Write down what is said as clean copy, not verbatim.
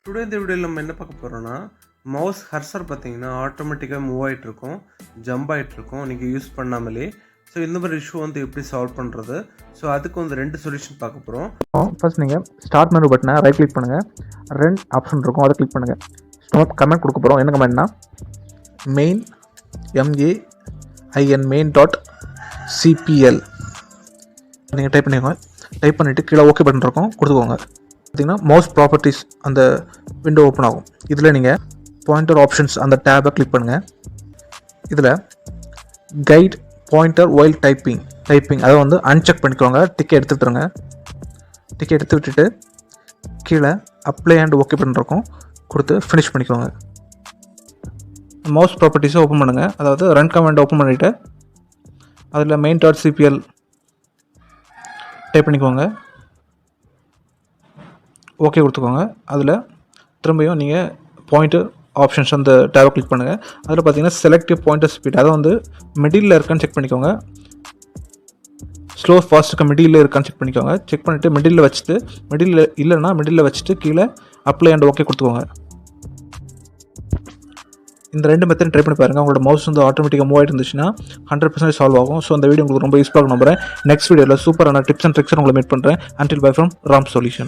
Today இந்த வீடியோவில் நம்ம என்ன பார்க்க போகிறோன்னா மவுஸ் கர்சர் பார்த்தீங்கன்னா ஆட்டோமேட்டிக்காக மூவ் ஆகிட்ருக்கும், ஜம்ப் ஆகிட்ருக்கும் நீங்கள் யூஸ் பண்ணாமலே. ஸோ இந்த மாதிரி இஷ்யூ வந்து எப்படி சால்வ் பண்ணுறது, ஸோ அதுக்கு வந்து 2 சொல்யூஷன் பார்க்க போகிறோம். ஃபர்ஸ்ட் நீங்கள் ஸ்டார்ட் மெனு பட்டனை ரைட் கிளிக் பண்ணுங்கள், 2 ஆப்ஷன் இருக்கும் அதை கிளிக் பண்ணுங்கள். ஸ்டார்ட் கமெண்ட் கொடுக்க போகிறோம். என்ன கமெண்ட்னா மெயின் main.cpl நீங்கள் டைப் பண்ணிக்கோங்க. டைப் பண்ணிவிட்டு கீழே ஓகே பட்டன் இருக்கும் கொடுத்துக்கோங்க. பார்த்தீங்கன்னா மவுஸ் ப்ராப்பர்ட்டிஸ் அந்த விண்டோ ஓப்பன் ஆகும். இதில் நீங்கள் பாயிண்டர் ஆப்ஷன்ஸ் அந்த டேபை கிளிக் பண்ணுங்கள். இதில் கைட் பாயிண்டர் ஒயில் டைப்பிங் அதை வந்து அன்செக் பண்ணிக்கோங்க. டிக்கெட் எடுத்துட்டுருங்க. டிக்கெட் எடுத்து விட்டுட்டு கீழே அப்ளை அண்ட் ஓகே பட்டன் இருக்கும் கொடுத்து ஃபினிஷ் பண்ணிக்கோங்க. மவுஸ் ப்ராப்பர்ட்டிஸை ஓப்பன் பண்ணுங்கள். அதாவது ரன் கமாண்ட் ஓப்பன் பண்ணிவிட்டு அதில் main.cpl டைப் பண்ணிக்கோங்க. ஓகே கொடுத்துக்கோங்க. அதில் திரும்பியும் நீங்கள் பாயிண்டர் ஆப்ஷன்ஸ் அந்த டேபை கிளிக் பண்ணுங்கள். அதில் பார்த்தீங்கன்னா செலக்டிவ் பாயிண்டர் ஸ்பீட் அதை வந்து மிடில் இருக்கான்னு செக் பண்ணிக்கோங்க. ஸ்லோ ஃபாஸ்ட்டுக்கு மிடில் இருக்கான்னு செக் பண்ணிக்கோங்க. செக் பண்ணிவிட்டு மிடில் வச்சுட்டு இல்லைன்னா மிடில் வச்சுட்டு கீழே அப்ளை அண்ட் ஓகே கொடுத்துக்கோங்க. இந்த 2 மெத்தட் ட்ரை பண்ணி பாருங்கள். உங்களோட மவுஸ் வந்து ஆட்டோமேட்டிக்காக மூவ் ஆகிட்டு இருந்துச்சுன்னா 100% சால்வ் ஆகும். ஸோ அந்த வீடியோ உங்களுக்கு ரொம்ப யூஸ்ஃபுல்லாக நம்புறேன். நெக்ஸ்ட் வீடியோவில் சூப்பரான டிப்ஸ் அண்ட் ட்ரிக்ஸ் உங்களை மீட் பண்ணுறேன். Until by from Ram solution.